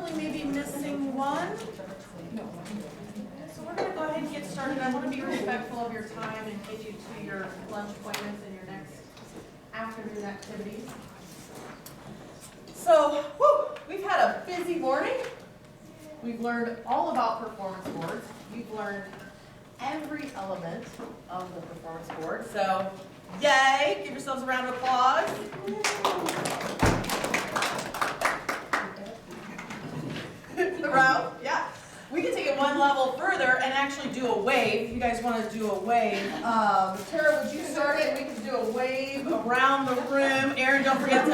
actually may be missing one. So we're going to go ahead and get started. I want to be respectful of your time and get you to your lunch appointments and your next afternoon activities. So, we've had a busy morning. We've learned all about performance boards. We've learned every element of the performance board. So, yay! Give yourselves a round of applause. The round, yeah. We can take it one level further and actually do a wave. If you guys want to do a wave, Tara, would you start it? We can do a wave around the room. Aaron, don't forget to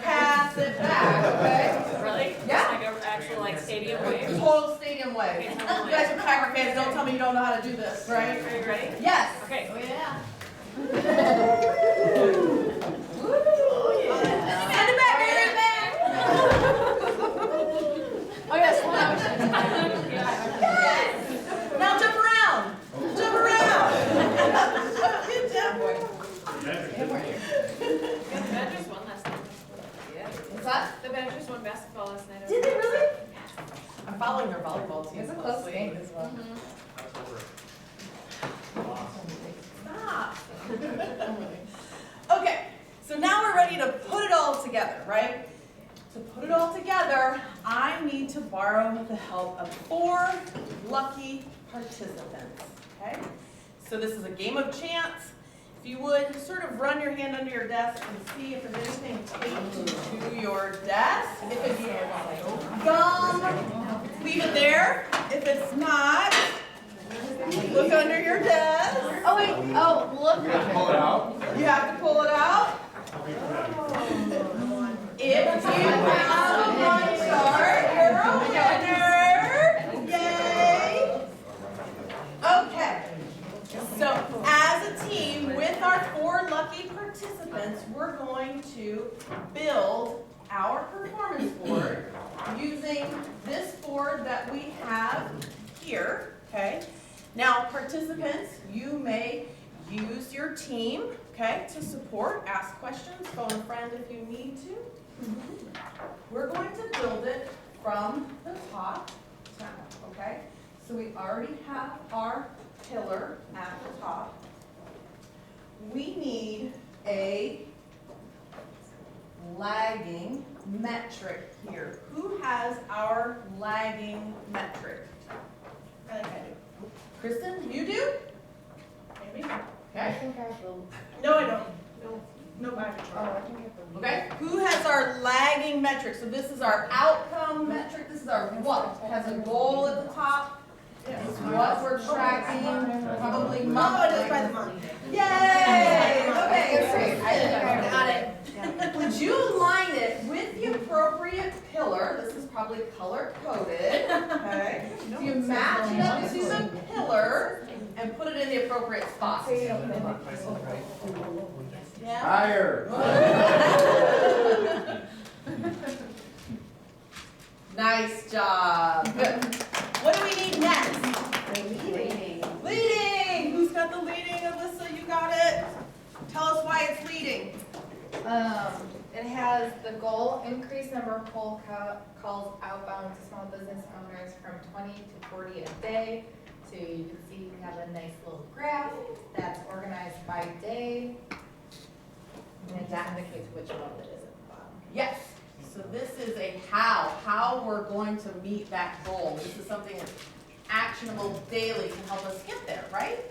pass it back, okay? Really? Yeah. Like an actual stadium wave? Total stadium wave. Okay, You totally. guys are Packer fans. Don't tell me you don't know how to do this, right? Are you ready? Yes. Okay. Oh, yeah. Oh, yeah. Send it back, Aaron, back. Oh, yes, one out. Yes. Now jump around. Jump around. Good job, boy. The Badgers won last night. Yeah. What's that? The Badgers won basketball last night. Did they really? I'm following their volleyball team. It's a close game as well. Stop. Okay, so now we're ready to put it all together, right? To put it all together, I need to borrow the help of 4 lucky participants, okay? So this is a game of chance. If you would, sort of run your hand under your desk and see if there's anything taped to your desk. If it's gum, leave it there. If it's not, look under your desk. Oh wait, oh look. Pull it out. You have to pull it out. If you have a 1-star, you're a winner. Yay! Okay. So as a team, with our 4 lucky participants, we're going to build our performance board using this board that we have here, okay? Now, participants, you may use your team, okay, to support, ask questions, phone a friend if you need to. We're going to build it from the top down, okay? So we already have our pillar at the top. We need a lagging metric here. Who has our lagging metric? I think I do. Kristen, you do? Maybe. I Okay. think I will. No, I don't. No, I Oh, I think I will. Okay. Who has our lagging metric? So this is our outcome metric. This is our what? It has a goal at the top. This is what we're tracking. Probably monthly. Yay! Okay. I think I got it. Would you align it with the appropriate pillar? This is probably color coded. Okay. So you match it up to the pillar and put it in the appropriate spot. Yeah. Higher. Nice job. Good. What do we need next? Leading. Leading. Who's got the leading? Alyssa, you got it. Tell us why it's leading. It has the goal, increase number of cold calls outbound to small business owners from 20 to 40 a day. So you can see we have a nice little graph that's organized by day. And it just indicates which one it is at the bottom. Yes. So this is a how we're going to meet that goal. This is something that's actionable daily to help us get there, right?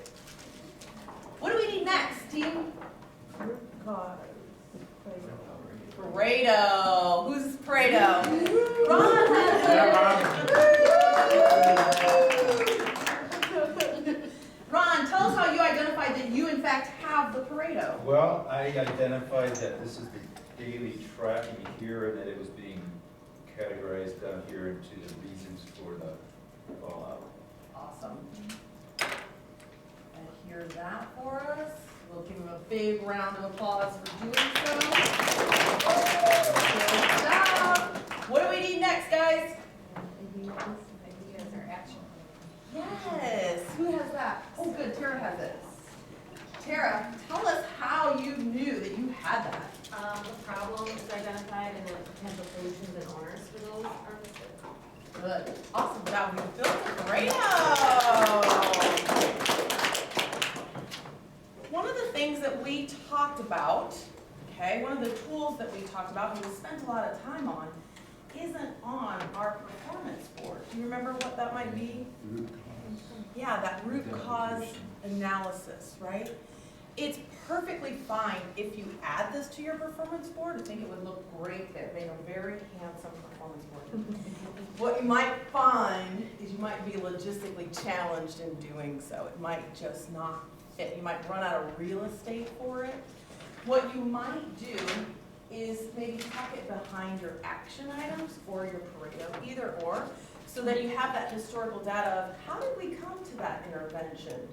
What do we need next, team? Pareto. Who's Pareto? Ron has it. Ron, tell us how you identified that you in fact have the Pareto. Well, I identified that this is the daily tracking here and that it was being categorized down here into the reasons for the fallout. Awesome. And here's that for us. We'll give him a big round of applause for doing so. Good job. What do we need next, guys? Ideas or action. Yes. Who has that? Oh, good. Tara has it. Tara, tell us how you knew that you had that. The problem is identified and then potential solutions and owners for those are listed. Good. Awesome. Now we built a Pareto. One of the things that we talked about, okay, one of the tools that we talked about and we spent a lot of time on isn't on our performance board. Do you remember what that might be? Yeah, that root cause analysis, right? It's perfectly fine if you add this to your performance board. I think it would look great there. They have a very handsome performance board. What you might find is you might be logistically challenged in doing so. It might just not fit. You might run out of real estate for it. What you might do is maybe tuck it behind your action items or your Pareto, either or, so that you have that historical data of how did we come to that intervention?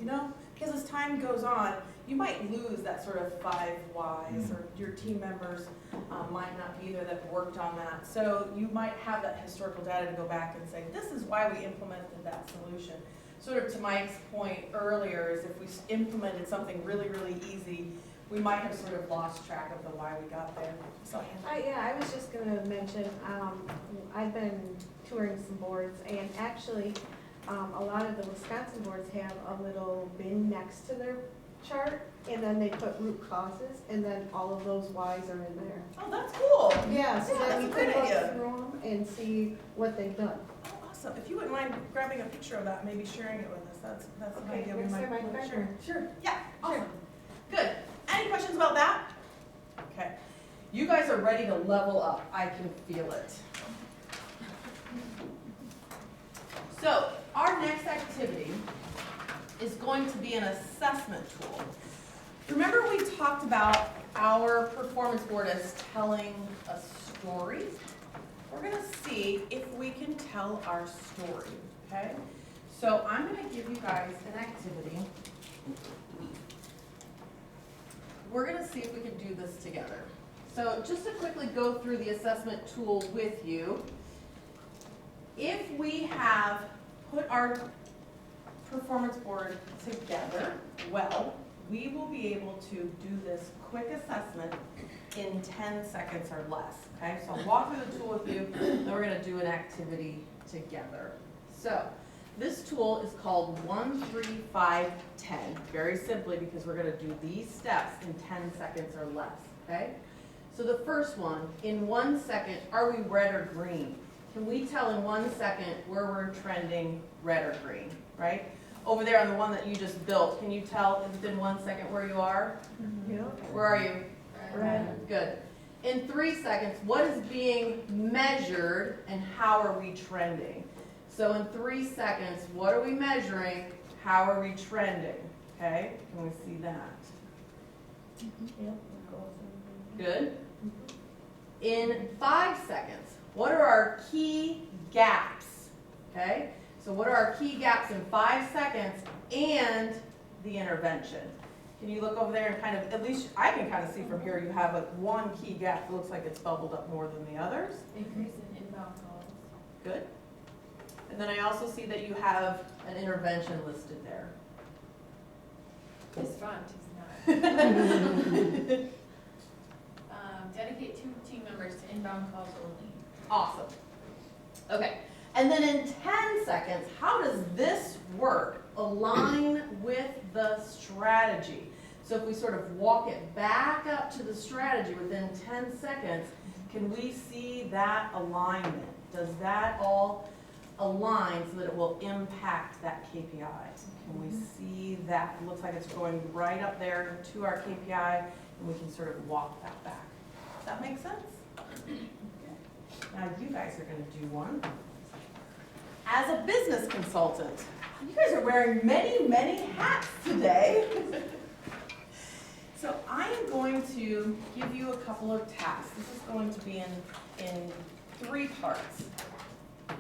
You know, because as time goes on, you might lose that sort of 5 whys, or your team members might not be there that worked on that. So you might have that historical data to go back and say, this is why we implemented that solution. Sort of to Mike's point earlier, is if we implemented something really, really easy, we might have sort of lost track of the why we got there. So, I was just gonna mention, I've been touring some boards, and actually, a lot of the Wisconsin boards have a little bin next to their chart, and then they put root causes, and then all of those whys are in there. oh, that's cool. Yeah, so Yeah, then that's you a can great look idea. through them and see what they've done. Oh, awesome. If you wouldn't mind grabbing a picture of that, maybe sharing it with us, that's an Okay, idea we next might time I want to find share. one. Sure, yeah, awesome. Good. Any questions about that? Okay. You guys are ready to level up. I can feel it. So, our next activity is going to be an assessment tool. Remember we talked about our performance board as telling a story? We're gonna see if we can tell our story, okay? So I'm gonna give you guys an activity. We're gonna see if we can do this together. So just to quickly go through the assessment tool with you, if we have put our performance board together well, we will be able to do this quick assessment in 10 seconds or less, okay? So I'll walk through the tool with you, then we're gonna do an activity together. So, this tool is called 1, 3, 5, 10, very simply because we're gonna do these steps in 10 seconds or less, okay? So the first one, in 1 second, are we red or green? Can we tell in 1 second where we're trending red or green, right? Over there on the one that you just built, can you tell within 1 second where you are? Yeah. Where are you? Red. Good. In 3 seconds, what is being measured and how are we trending? So in 3 seconds, what are we measuring? How are we trending? Okay, can we see that? Good. In 5 seconds, what are our key gaps? Okay, so what are our key gaps in 5 seconds and the intervention? Can you look over there and kind of, at least I can kind of see from here, you have a one key gap that looks like it's bubbled up more than the others. Increase in inbound calls. Good. And then I also see that you have an intervention listed there. His font is not. Dedicate 2 team members to inbound calls only. Awesome. Okay. And then in 10 seconds, how does this work align with the strategy? So if we sort of walk it back up to the strategy within 10 seconds, can we see that alignment? Does that all align so that it will impact that KPI? Can we see that? It looks like it's going right up there to our KPI, and we can sort of walk that back. Does that make sense? Now you guys are going to do one. As a business consultant, you guys are wearing many, many hats today. So I am going to give you a couple of tasks. This is going to be in 3 parts.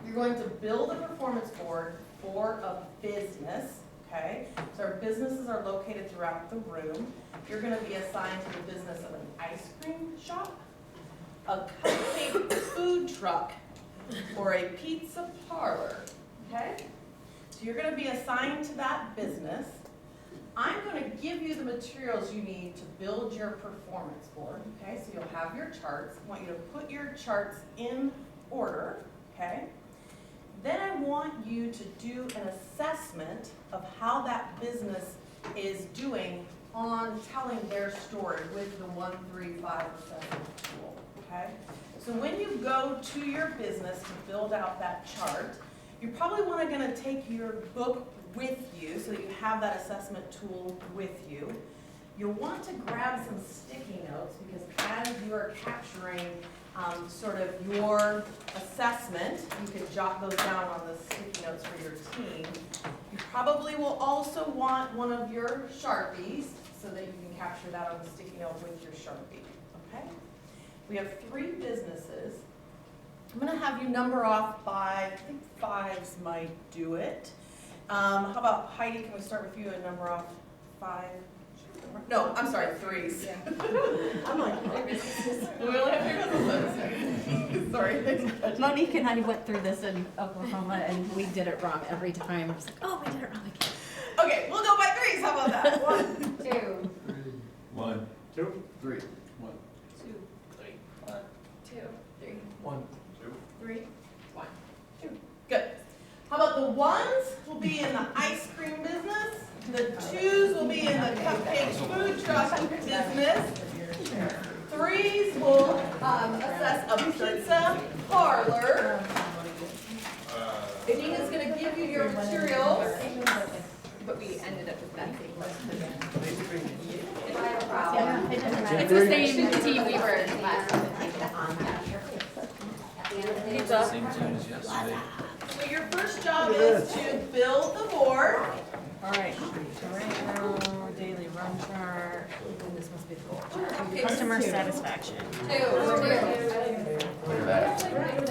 You're going to build a performance board for a business, okay? So our businesses are located throughout the room. You're going to be assigned to the business of an ice cream shop, a cupcake food truck, or a pizza parlor, okay? So you're going to be assigned to that business. I'm going to give you the materials you need to build your performance board, okay? So you'll have your charts. I want you to put your charts in order, okay? to do an assessment of how that business is doing on telling their story with the 135 assessment tool, okay? So when you go to your business to build out that chart, you're probably gonna take your book with you so that you have that assessment tool with you. You'll want to grab some sticky notes because as you are capturing sort of your assessment, you can jot those down on the sticky notes for your team. You probably will also want one of your Sharpies so that you can capture that on the sticky note with your Sharpie, okay? We have 3 businesses. I'm gonna have you number off by, I think 5s might do it. How about Heidi, can we start with you and number off 5? No, I'm sorry, 3s. Yeah. I'm like, We only have 3 businesses. Sorry. Monique and I went through this in Oklahoma and we did it wrong every time. I was like, oh, we did it wrong again. Okay, we'll go by 3s, how about that? 1, 2, 1, 2, 3, 1, 2, 3, 1, 2, 3, 1, 3, 1, 2. Good. How about the 1s will be in the ice cream business. The 2s will be in the cupcake food truck business. 3s will assess a pizza parlor. Anita's gonna give you your materials. but we ended up with that same list. It's the same team we were last. Pizza. Same team as yesterday. So your first job is to build the board. All right, right now, daily run chart, and this must be the goal chart. Customer satisfaction. 2,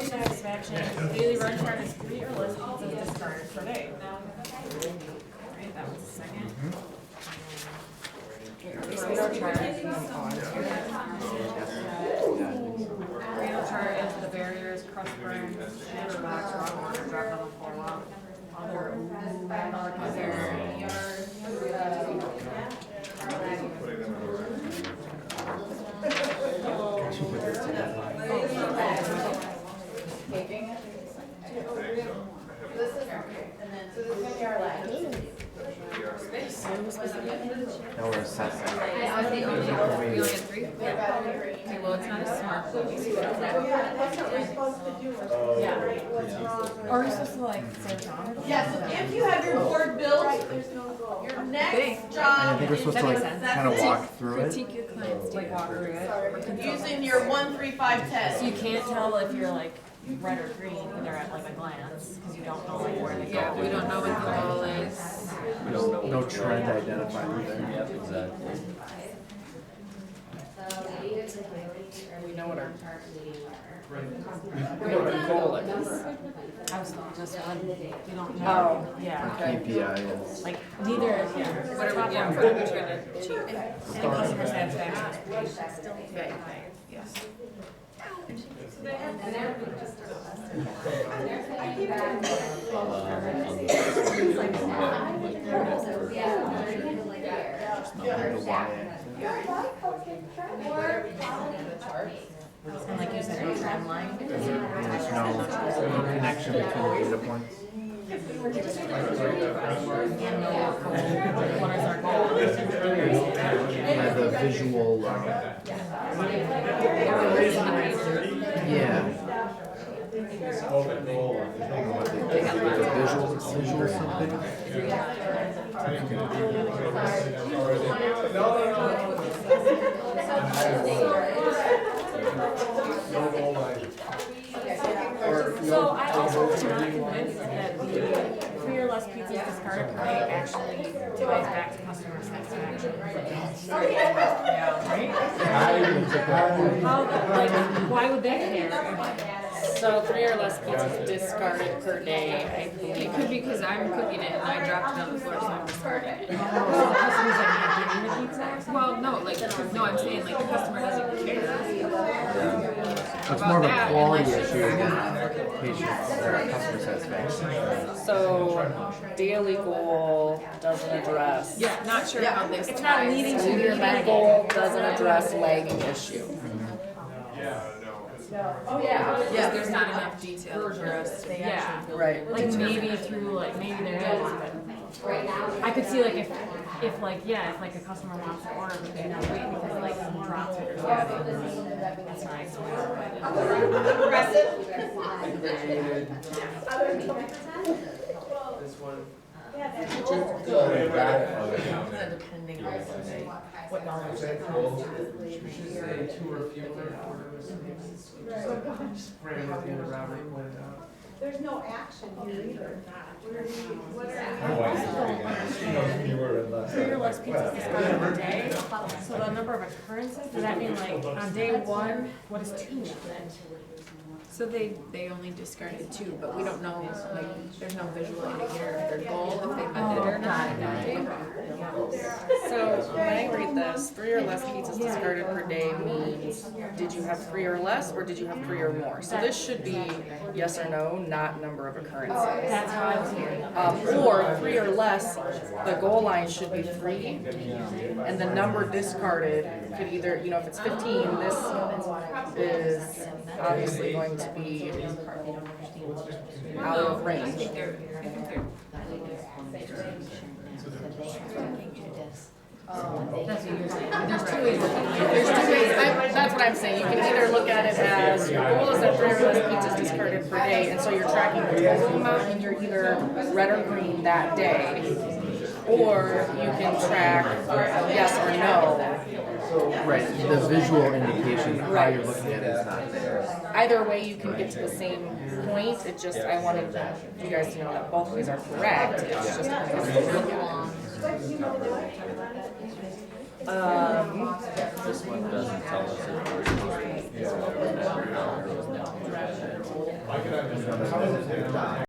Satisfaction, daily run chart is 3 or less pizzas discarded per day. Alright, that was the second. Radar chart. Radar chart is the barriers, crust burns, sugar box, wrong order, drop on the floor. Other, Now we're assessing. We only had 3? Okay, well, it's not a smart book. that's what we're supposed to do, is Yeah. write what's wrong. or are you supposed to like say it's wrong? Yeah, so if you have your board built, Right, there's no goal. your next job think we're is supposed That to makes like sense. kind of walk through it. Critique your clients. Like walk through it. using your 1, 3, 5, So you 10. can't tell if you're like red or green either at like a glance, because you don't know like where they go. Yeah, we don't know what the goal is. No trend identified either. Yep, exactly. We know what our We know what a goal is. I was just one. You don't know. Oh. Yeah. KPI is. Like neither, yeah. What are we, yeah, what are we trying to achieve? And customer satisfaction. Right, yes. The Y. And like you said, a trend line. There's no connection between the data points. And know what is our goal. By the visual. Yeah. I don't know what they did, like a visual decision or something. So I also was not convinced that the 3 or less pizzas discarded per day actually ties back to customer satisfaction. Yeah, right? How, like, why would they care? So 3 or less pizzas discarded per day, I believe. It could be because I'm cooking it and I dropped it on the floor, so I'm discarding it. So the customers are not getting the pizza or something? Well, no, like, no, I'm saying like the customer doesn't care. It's more of a quality issue than patient or customer satisfaction. So daily goal doesn't address. Yeah, not sure how this. It's not leading to your Your lagging. goal doesn't address lagging issue. Yeah, there's not enough detail for us to actually. Right. Like maybe through, like, maybe there is, but I could see like if like, yeah, if like a customer wants to order, but they not wait because like someone drops it or something. That's nice. This one. Depending on What Is that cool? Should we say two or fewer order mistakes? Right, at the end of Robert pointed out. There's no action here either. What are Three or less pizzas discarded per day, so the number of occurrences, does that mean like on day one, what is two then? So they only discarded 2, but we don't know, like, there's no visual indicator of their goal, if they met it or not that day. So when I read this, 3 or less pizzas discarded per day means, did you have 3 or less, or did you have 3 or more? So this should be yes or no, not number of occurrences. That's how I was hearing. Or 3 or less, the goal line should be 3, and the number discarded could either, you know, if it's 15, this is obviously going to be out of range. That's what you're saying. There's 2 ways. There's 2 ways, that's what I'm saying, you can either look at it as, your goal is that 3 or less pizzas discarded per day, and so you're tracking the total amount, and you're either red or green that day, or you can track yes or no. Right, the visual indication of how you're looking at it is not there. Either way, you can get to the same point, it just, I wanted you guys to know that both ways are correct, it's just. This one doesn't tell us if we're. I can understand.